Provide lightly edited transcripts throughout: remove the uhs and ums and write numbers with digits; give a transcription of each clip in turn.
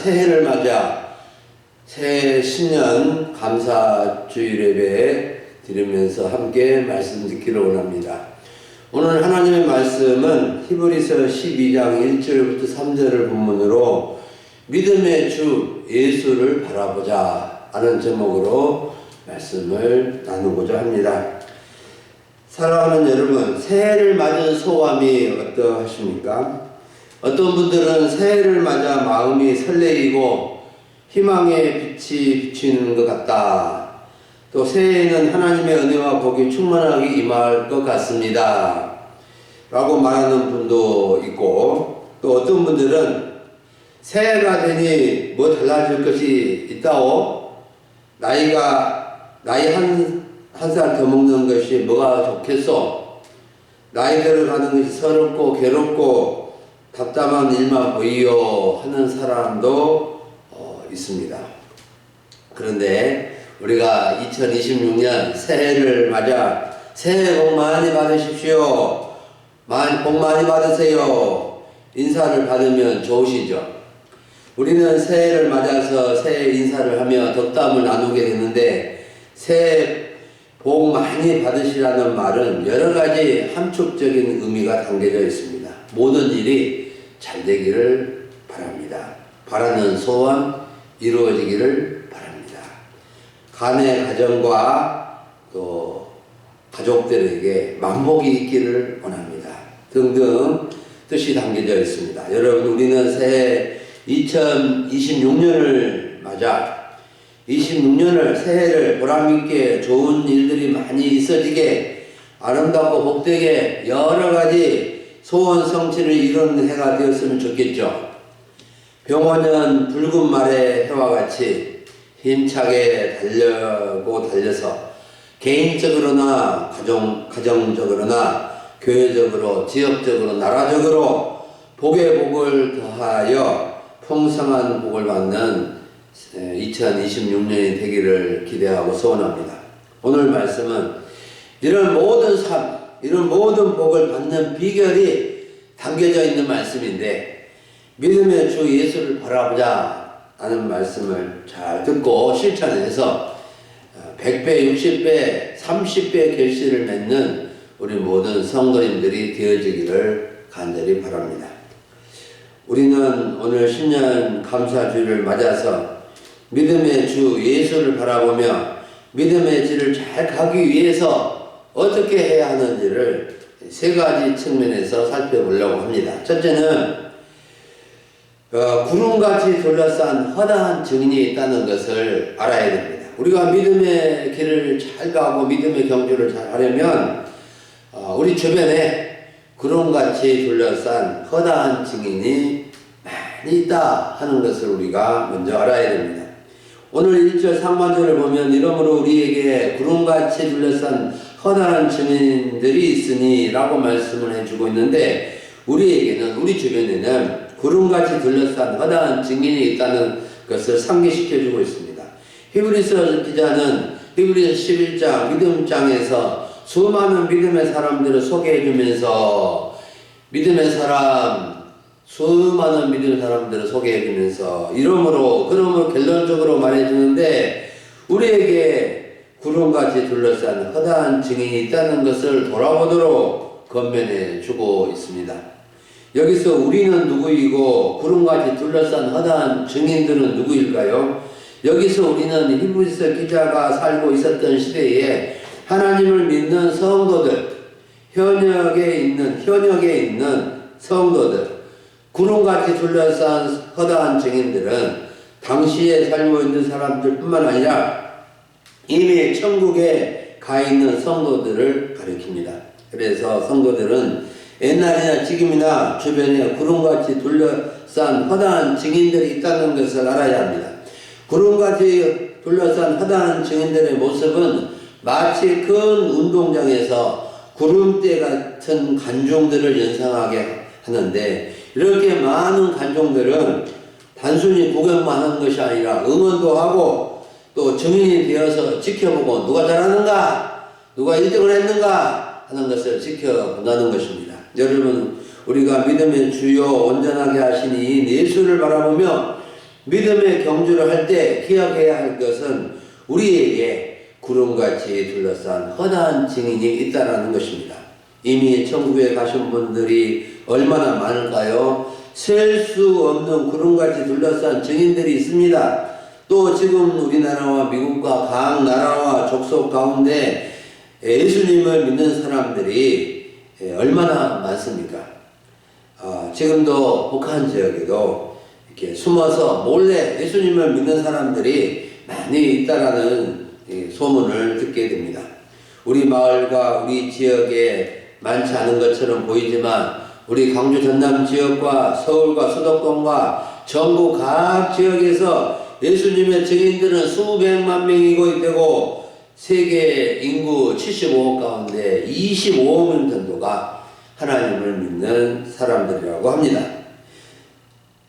새해를 맞아 새해 신년 감사주일 예배 드리면서 함께 말씀 듣기를 원합니다. 오늘 하나님의 말씀은 히브리서 12장 1절부터 3절을 본문으로 믿음의 주 예수를 바라보자 하는 제목으로 말씀을 나누고자 합니다. 사랑하는 여러분, 새해를 맞은 소감이 어떠하십니까? 어떤 분들은 새해를 맞아 마음이 설레이고 희망의 빛이 비치는 것 같다. 또 새해에는 하나님의 은혜와 복이 충만하게 임할 것 같습니다. 라고 말하는 분도 있고, 또 어떤 분들은 새해가 되니 뭐 달라질 것이 있다오? 나이 한 살 더 먹는 것이 뭐가 좋겠소? 나이 들어가는 것이 서럽고 괴롭고 답답한 일만 보이요 하는 사람도 있습니다. 그런데 우리가 2026년 새해를 맞아 새해 복 많이 받으십시오. 복 많이 받으세요. 인사를 받으면 좋으시죠. 우리는 새해를 맞아서 새해 인사를 하며 덕담을 나누게 되는데 새해 복 많이 받으시라는 말은 여러 가지 함축적인 의미가 담겨져 있습니다. 모든 일이 잘 되기를 바랍니다. 바라는 소원 이루어지기를 바랍니다. 가내 가정과 또 가족들에게 만복이 있기를 원합니다. 등등 뜻이 담겨져 있습니다. 여러분, 우리는 새해 2026년을 맞아 26년을 새해를 보람있게 좋은 일들이 많이 있어지게 아름답고 복되게 여러 가지 소원 성취를 이루는 해가 되었으면 좋겠죠. 병원은 붉은 말의 해와 같이 힘차게 달려서 개인적으로나 가정적으로나 교회적으로 지역적으로 나라적으로 복에 복을 더하여 풍성한 복을 받는 2026년이 되기를 기대하고 소원합니다. 오늘 말씀은 이런 모든 삶, 이런 모든 복을 받는 비결이 담겨져 있는 말씀인데, 믿음의 주 예수를 바라보자 하는 말씀을 잘 듣고 실천해서 100배, 60배, 30배 결실을 맺는 우리 모든 성도님들이 되어지기를 간절히 바랍니다. 우리는 오늘 신년 감사주일을 맞아서 믿음의 주 예수를 바라보며 믿음의 길을 잘 가기 위해서 어떻게 해야 하는지를 세 가지 측면에서 살펴보려고 합니다. 첫째는 구름같이 둘러싼 허다한 증인이 있다는 것을 알아야 됩니다. 우리가 믿음의 길을 잘 가고 믿음의 경주를 잘 하려면 우리 주변에 구름같이 둘러싼 허다한 증인이 많이 있다 하는 것을 우리가 먼저 알아야 됩니다. 오늘 1절 상반절을 보면 이러므로 우리에게 구름같이 둘러싼 허다한 증인들이 있으니 라고 말씀을 해주고 있는데, 우리에게는, 우리 주변에는 구름같이 둘러싼 허다한 증인이 있다는 것을 상기시켜주고 있습니다. 히브리서 기자는 히브리서 11장 믿음장에서 수많은 믿음의 사람들을 소개해주면서 수많은 믿음의 사람들을 소개해주면서 그러므로 결론적으로 말해주는데, 우리에게 구름같이 둘러싼 허다한 증인이 있다는 것을 돌아보도록 권면해 주고 있습니다. 여기서 우리는 누구이고 구름같이 둘러싼 허다한 증인들은 누구일까요? 여기서 우리는 히브리서 기자가 살고 있었던 시대에 하나님을 믿는 성도들, 현역에 있는 성도들, 구름같이 둘러싼 허다한 증인들은 당시에 살고 있는 사람들 뿐만 아니라 이미 천국에 가 있는 성도들을 가리킵니다. 그래서 성도들은 옛날이나 지금이나 주변에 구름같이 둘러싼 허다한 증인들이 있다는 것을 알아야 합니다. 구름같이 둘러싼 허다한 증인들의 모습은 마치 큰 운동장에서 구름대 같은 관중들을 연상하게 하는데, 이렇게 많은 관중들은 단순히 구경만 하는 것이 아니라 응원도 하고 또 증인이 되어서 지켜보고 누가 잘하는가, 누가 1등을 했는가 하는 것을 지켜본다는 것입니다. 여러분, 우리가 믿음의 주요 온전하게 하시니 예수를 바라보며 믿음의 경주를 할 때 기억해야 할 것은 우리에게 구름같이 둘러싼 허다한 증인이 있다는 것입니다. 이미 천국에 가신 분들이 얼마나 많을까요? 셀 수 없는 구름같이 둘러싼 증인들이 있습니다. 또 지금 우리나라와 미국과 각 나라와 족속 가운데 예수님을 믿는 사람들이 얼마나 많습니까? 지금도 북한 지역에도 이렇게 숨어서 몰래 예수님을 믿는 사람들이 많이 있다라는 소문을 듣게 됩니다. 우리 마을과 우리 지역에 많지 않은 것처럼 보이지만 우리 광주 전남 지역과 서울과 수도권과 전국 각 지역에서 예수님의 증인들은 수백만 명이고 되고 세계 인구 75억 가운데 25억 정도가 하나님을 믿는 사람들이라고 합니다.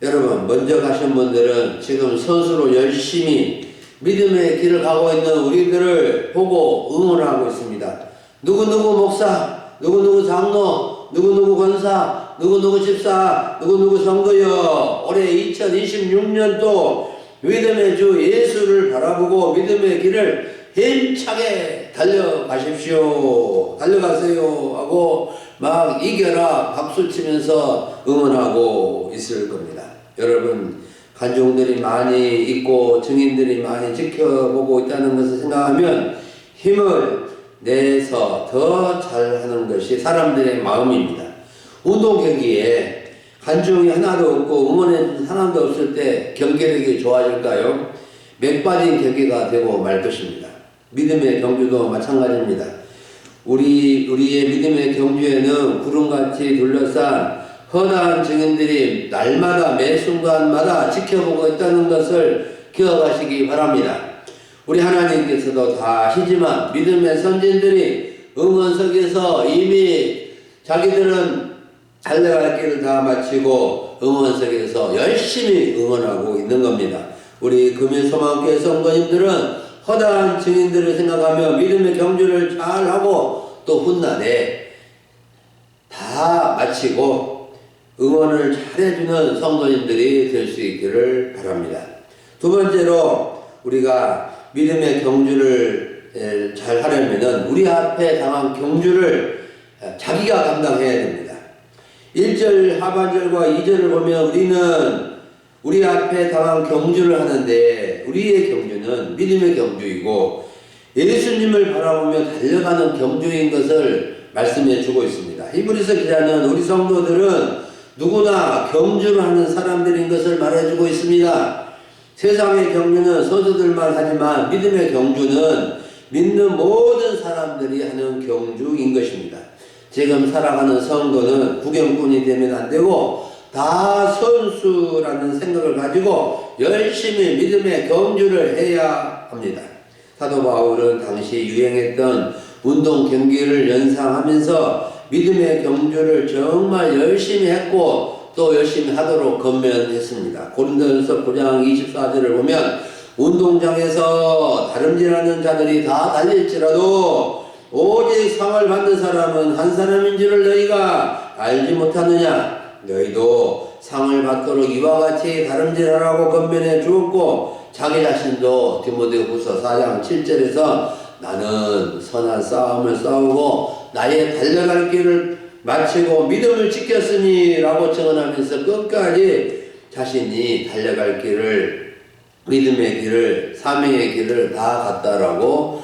여러분, 먼저 가신 분들은 지금 선수로 열심히 믿음의 길을 가고 있는 우리들을 보고 응원하고 있습니다. 누구누구 목사, 누구누구 장로, 누구누구 권사, 누구누구 집사, 누구누구 성도여, 올해 2026년도 믿음의 주 예수를 바라보고 믿음의 길을 힘차게 달려가십시오. 달려가세요 하고 막 이겨라 박수치면서 응원하고 있을 겁니다. 여러분, 관중들이 많이 있고 증인들이 많이 지켜보고 있다는 것을 생각하면 힘을 내서 더 잘하는 것이 사람들의 마음입니다. 운동 경기에 관중이 하나도 없고 응원해주는 사람도 없을 때 경기력이 좋아질까요? 맥 빠진 경기가 되고 말 것입니다. 믿음의 경주도 마찬가지입니다. 우리의 믿음의 경주에는 구름같이 둘러싼 허다한 증인들이 날마다 매 순간마다 지켜보고 있다는 것을 기억하시기 바랍니다. 우리 하나님께서도 다 아시지만 믿음의 선진들이 응원석에서 이미 자기들은 달려갈 길을 다 마치고 응원석에서 열심히 응원하고 있는 겁니다. 우리 금일소망교회 성도님들은 허다한 증인들을 생각하며 믿음의 경주를 잘하고 또 훗날에 다 마치고 응원을 잘해주는 성도님들이 될 수 있기를 바랍니다. 두 번째로 우리가 믿음의 경주를 잘 하려면 우리 앞에 당한 경주를 자기가 감당해야 됩니다. 1절 하반절과 2절을 보면 우리는 우리 앞에 당한 경주를 하는데 우리의 경주는 믿음의 경주이고 예수님을 바라보며 달려가는 경주인 것을 말씀해 주고 있습니다. 히브리서 기자는 우리 성도들은 누구나 경주를 하는 사람들인 것을 말해주고 있습니다. 세상의 경주는 선수들만 하지만 믿음의 경주는 믿는 모든 사람들이 하는 경주인 것입니다. 지금 살아가는 성도는 구경꾼이 되면 안 되고 다 선수라는 생각을 가지고 열심히 믿음의 경주를 해야 합니다. 사도 바울은 당시 유행했던 운동 경기를 연상하면서 믿음의 경주를 정말 열심히 했고 또 열심히 하도록 권면했습니다. 고린도전서 9장 24절을 보면 운동장에서 다름질하는 자들이 다 달릴지라도 오직 상을 받는 사람은 한 사람인 줄을 너희가 알지 못하느냐. 너희도 상을 받도록 이와 같이 다름질하라고 권면해 주었고 자기 자신도 디모데후서 4장 7절에서 나는 선한 싸움을 싸우고 나의 달려갈 길을 마치고 믿음을 지켰으니 라고 증언하면서 끝까지 자신이 달려갈 길을 믿음의 길을 사명의 길을 다 갔다라고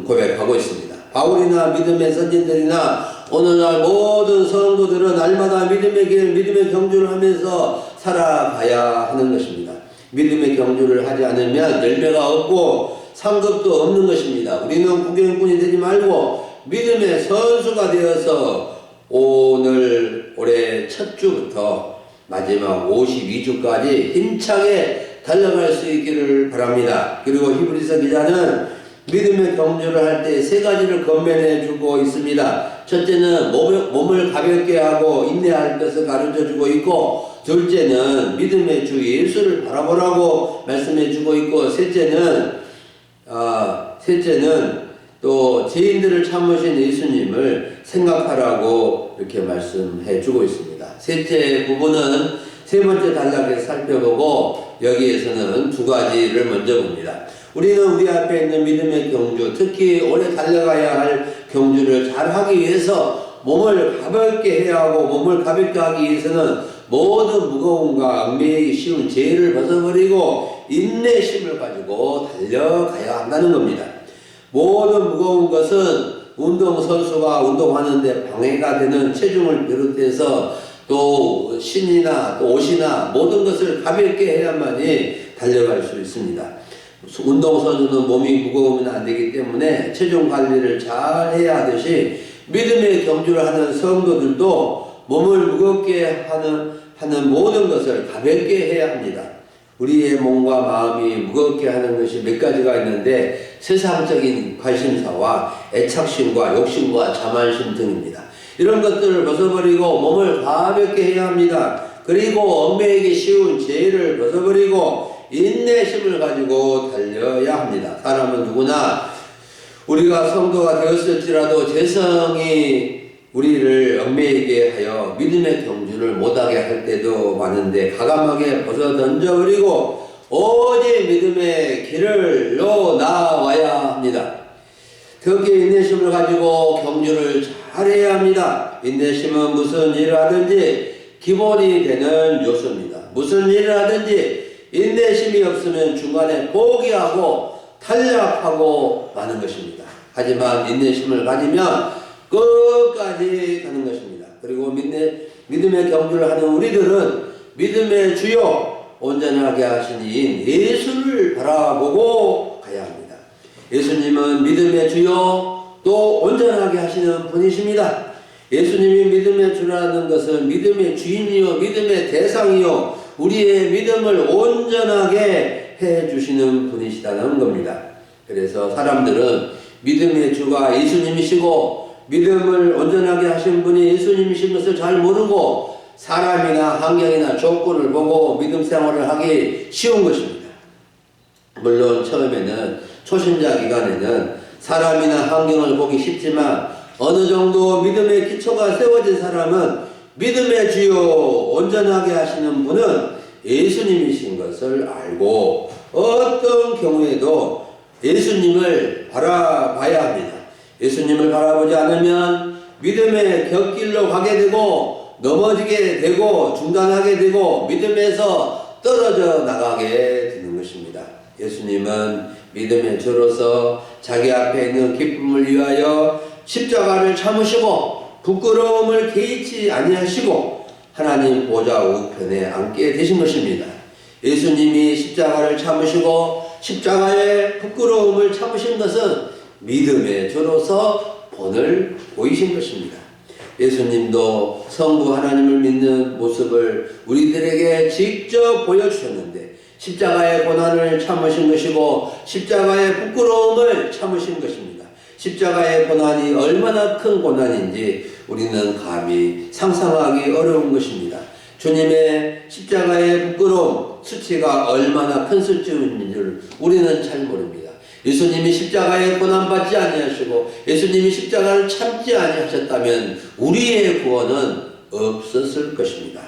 고백하고 있습니다. 바울이나 믿음의 선진들이나 오늘날 모든 성도들은 날마다 믿음의 길, 믿음의 경주를 하면서 살아가야 하는 것입니다. 믿음의 경주를 하지 않으면 열매가 없고 상급도 없는 것입니다. 우리는 구경꾼이 되지 말고 믿음의 선수가 되어서 올해 첫 주부터 마지막 52주까지 힘차게 달려갈 수 있기를 바랍니다. 그리고 히브리서 기자는 믿음의 경주를 할 때 세 가지를 권면해 주고 있습니다. 첫째는 몸을 가볍게 하고 인내할 것을 가르쳐 주고 있고, 둘째는 믿음의 주 예수를 바라보라고 말씀해 주고 있고, 셋째는 또 죄인들을 참으신 예수님을 생각하라고 이렇게 말씀해 주고 있습니다. 셋째 부분은 세 번째 단락에서 살펴보고 여기에서는 두 가지를 먼저 봅니다. 우리는 우리 앞에 있는 믿음의 경주, 특히 오래 달려가야 할 경주를 잘 하기 위해서 몸을 가볍게 해야 하고, 몸을 가볍게 하기 위해서는 모든 무거움과 얽매이기 쉬운 죄를 벗어버리고 인내심을 가지고 달려가야 한다는 겁니다. 모든 무거운 것은 운동선수가 운동하는데 방해가 되는 체중을 비롯해서 또 신이나 또 옷이나 모든 것을 가볍게 해야만이 달려갈 수 있습니다. 운동선수는 몸이 무거우면 안 되기 때문에 체중 관리를 잘 해야 하듯이 믿음의 경주를 하는 성도들도 몸을 무겁게 하는 모든 것을 가볍게 해야 합니다. 우리의 몸과 마음이 무겁게 하는 것이 몇 가지가 있는데 세상적인 관심사와 애착심과 욕심과 자만심 등입니다. 이런 것들을 벗어버리고 몸을 가볍게 해야 합니다. 그리고 얽매이기 쉬운 죄를 벗어버리고 인내심을 가지고 달려야 합니다. 사람은 누구나 우리가 성도가 되었을지라도 재성이 우리를 얽매이게 하여 믿음의 경주를 못하게 할 때도 많은데 가감하게 벗어 던져버리고 오직 믿음의 길을로 나와야 합니다. 거기에 인내심을 가지고 경주를 잘해야 합니다. 인내심은 무슨 일을 하든지 기본이 되는 요소입니다. 무슨 일을 하든지 인내심이 없으면 중간에 포기하고 탈락하고 마는 것입니다. 하지만 인내심을 가지면 끝까지 가는 것입니다. 그리고 믿음의 경주를 하는 우리들은 믿음의 주요 온전하게 하신 이인 예수를 바라보고 가야 합니다. 예수님은 믿음의 주요 또 온전하게 하시는 분이십니다. 예수님이 믿음의 주라는 것은 믿음의 주인이요 믿음의 대상이요 우리의 믿음을 온전하게 해주시는 분이시다는 겁니다. 그래서 사람들은 믿음의 주가 예수님이시고 믿음을 온전하게 하신 분이 예수님이신 것을 잘 모르고 사람이나 환경이나 조건을 보고 믿음 생활을 하기 쉬운 것입니다. 물론 처음에는 초신자 기간에는 사람이나 환경을 보기 쉽지만 어느 정도 믿음의 기초가 세워진 사람은 믿음의 주요 온전하게 하시는 분은 예수님이신 것을 알고 어떤 경우에도 예수님을 바라봐야 합니다. 예수님을 바라보지 않으면 믿음의 곁길로 가게 되고 넘어지게 되고 중단하게 되고 믿음에서 떨어져 나가게 되는 것입니다. 예수님은 믿음의 주로서 자기 앞에 있는 기쁨을 위하여 십자가를 참으시고 부끄러움을 개의치 아니하시고 하나님 보좌 우편에 앉게 되신 것입니다. 예수님이 십자가를 참으시고 십자가의 부끄러움을 참으신 것은 믿음의 주로서 본을 보이신 것입니다. 예수님도 성부 하나님을 믿는 모습을 우리들에게 직접 보여주셨는데 십자가의 고난을 참으신 것이고 십자가의 부끄러움을 참으신 것입니다. 십자가의 고난이 얼마나 큰 고난인지 우리는 감히 상상하기 어려운 것입니다. 주님의 십자가의 부끄러움, 수치가 얼마나 큰 수치인지를 우리는 잘 모릅니다. 예수님이 십자가에 고난받지 아니하시고 예수님이 십자가를 참지 아니하셨다면 우리의 구원은 없었을 것입니다.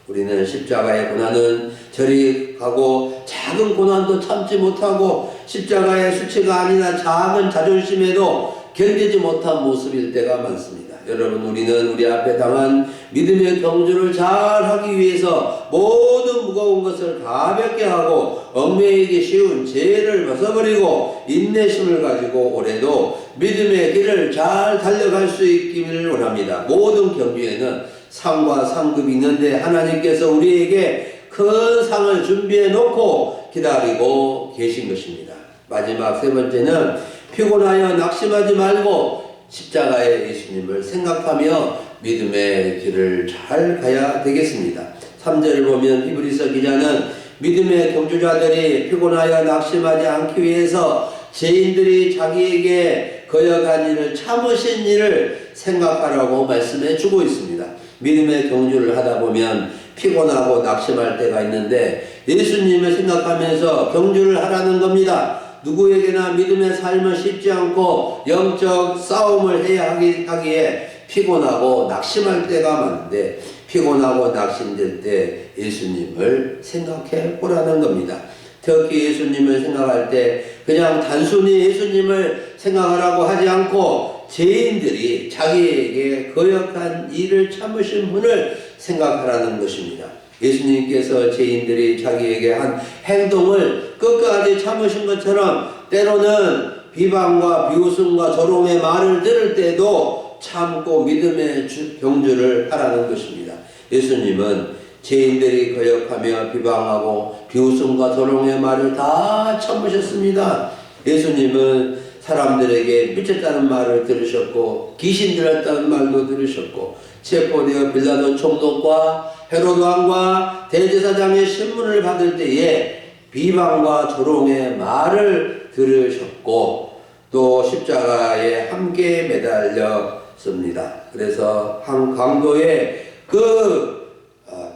우리는 십자가의 고난은 저리 가고 작은 고난도 참지 못하고 십자가의 수치가 아니라 작은 자존심에도 견디지 못한 모습일 때가 많습니다. 여러분, 우리는 우리 앞에 당한 믿음의 경주를 잘 하기 위해서 모든 무거운 것을 가볍게 하고 얽매이기 쉬운 죄를 벗어버리고 인내심을 가지고 올해도 믿음의 길을 잘 달려갈 수 있기를 원합니다. 모든 경주에는 상과 상급이 있는데 하나님께서 우리에게 큰 상을 준비해 놓고 기다리고 계신 것입니다. 마지막 세 번째는 피곤하여 낙심하지 말고 십자가의 예수님을 생각하며 믿음의 길을 잘 가야 되겠습니다. 3절을 보면 히브리서 기자는 믿음의 경주자들이 피곤하여 낙심하지 않기 위해서 죄인들이 자기에게 거역한 일을 참으신 일을 생각하라고 말씀해 주고 있습니다. 믿음의 경주를 하다 보면 피곤하고 낙심할 때가 있는데 예수님을 생각하면서 경주를 하라는 겁니다. 누구에게나 믿음의 삶은 쉽지 않고 영적 싸움을 해야 하기에 피곤하고 낙심할 때가 많은데 피곤하고 낙심될 때 예수님을 생각해 보라는 겁니다. 특히 예수님을 생각할 때 그냥 단순히 예수님을 생각하라고 하지 않고 죄인들이 자기에게 거역한 일을 참으신 분을 생각하라는 것입니다. 예수님께서 죄인들이 자기에게 한 행동을 끝까지 참으신 것처럼 때로는 비방과 비웃음과 조롱의 말을 들을 때도 참고 믿음의 경주를 하라는 것입니다. 예수님은 죄인들이 거역하며 비방하고 비웃음과 조롱의 말을 다 참으셨습니다. 예수님은 사람들에게 미쳤다는 말을 들으셨고 귀신 들었다는 말도 들으셨고 체포되어 빌라도 총독과 헤로드 왕과 대제사장의 신문을 받을 때에 비방과 조롱의 말을 들으셨고 또 십자가에 함께 매달렸습니다. 그래서 한 강도의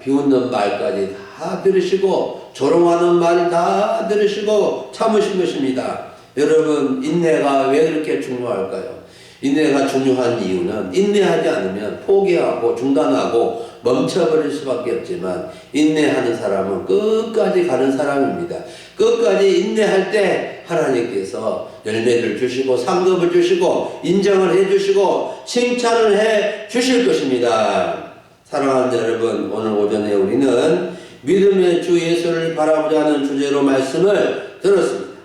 비웃는 말까지 다 들으시고 조롱하는 말 다 들으시고 참으신 것입니다. 여러분, 인내가 왜 그렇게 중요할까요? 인내가 중요한 이유는 인내하지 않으면 포기하고 중단하고 멈춰버릴 수밖에 없지만 인내하는 사람은 끝까지 가는 사람입니다. 끝까지 인내할 때 하나님께서 열매를 주시고 상급을 주시고 인정을 해주시고 칭찬을 해 주실 것입니다. 사랑하는 여러분, 오늘 오전에 우리는 믿음의 주 예수를 바라보자 하는 주제로 말씀을 들었습니다.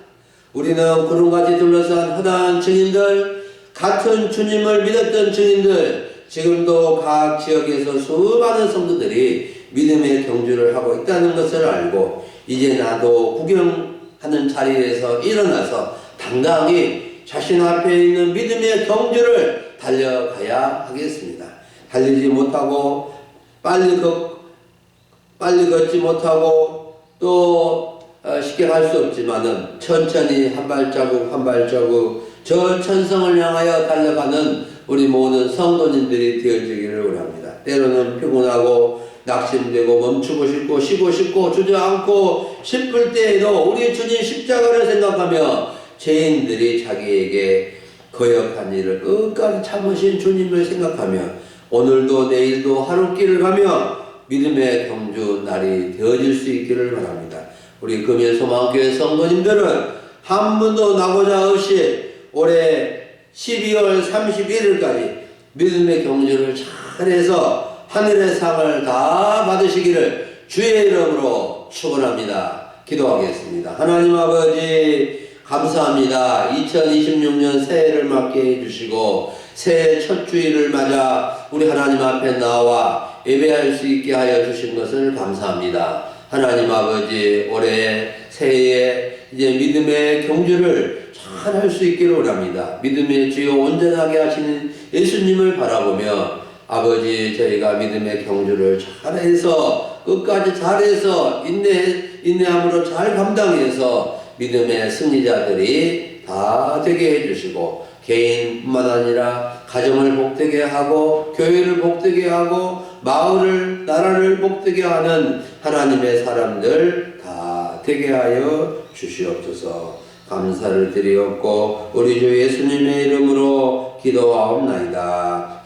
우리는 구름같이 둘러싼 허다한 증인들, 같은 주님을 믿었던 증인들, 지금도 각 지역에서 수많은 성도들이 믿음의 경주를 하고 있다는 것을 알고 이제 나도 구경하는 자리에서 일어나서 당당히 자신 앞에 있는 믿음의 경주를 달려가야 하겠습니다. 달리지 못하고 빨리 걷지 못하고 또 쉽게 갈 수 없지만은 천천히 한 발자국 한 발자국 저 천성을 향하여 달려가는 우리 모든 성도님들이 되어지기를 원합니다. 때로는 피곤하고 낙심되고 멈추고 싶고 쉬고 싶고 주저앉고 싶을 때에도 우리 주님 십자가를 생각하며 죄인들이 자기에게 거역한 일을 끝까지 참으신 주님을 생각하며 오늘도 내일도 하루길을 가며 믿음의 경주 날이 되어질 수 있기를 바랍니다. 우리 금일소망교회 성도님들은 한 분도 나고자 없이 올해 12월 31일까지 믿음의 경주를 잘해서 하늘의 상을 다 받으시기를 주의 이름으로 축원합니다. 기도하겠습니다. 하나님 아버지 감사합니다. 2026년 새해를 맞게 해주시고 새해 첫 주일을 맞아 우리 하나님 앞에 나와 예배할 수 있게 하여 주신 것을 감사합니다. 하나님 아버지 올해 새해에 이제 믿음의 경주를 잘 할 수 있기를 원합니다. 믿음의 주요 온전하게 하시는 예수님을 바라보며 아버지 저희가 믿음의 경주를 잘해서 끝까지 잘해서 인내함으로 잘 감당해서 믿음의 승리자들이 다 되게 해주시고 개인뿐만 아니라 가정을 복되게 하고 교회를 복되게 하고 마을을 나라를 복되게 하는 하나님의 사람들 다 되게 하여 주시옵소서. 감사를 드리옵고 우리 주 예수님의 이름으로 기도하옵나이다.